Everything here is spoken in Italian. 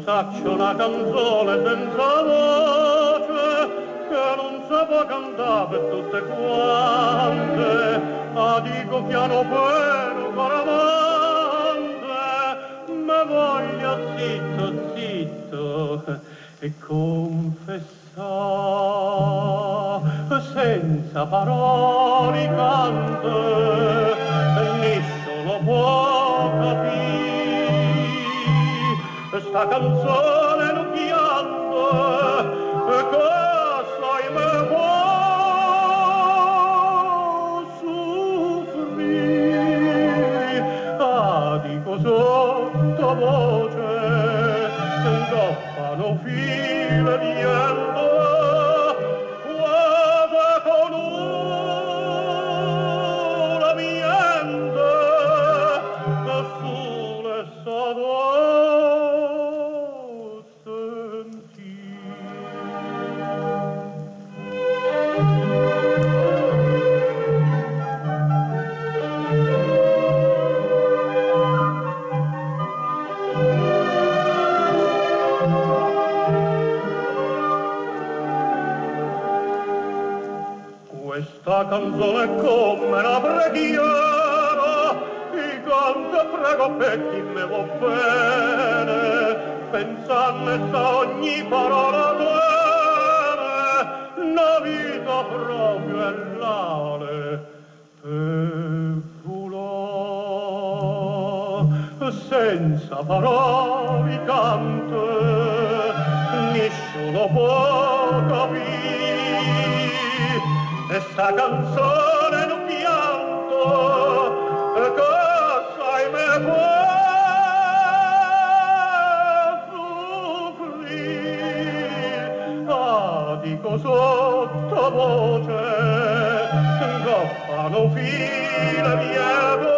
saccio una canzone senza voce che non si può cantare per tutte quante, ma dico piano piano caramante, me voglia zitto zitto e confessare senza parole cante, nessuno può capire sta canzone non pianto cosa me può soffrire, dico sottovoce ingoppano file di niente quasi con una niente che sulle sadò questa canzone è come una preghiera, il canto prego per chi me va bene, pensando a ogni parola bene, una vita proprio è l'ale per volare, senza parole canto, nessuno può capire. E sta canzone non pianto, cosa me può soffrire, dico sottovoce, goffano file mie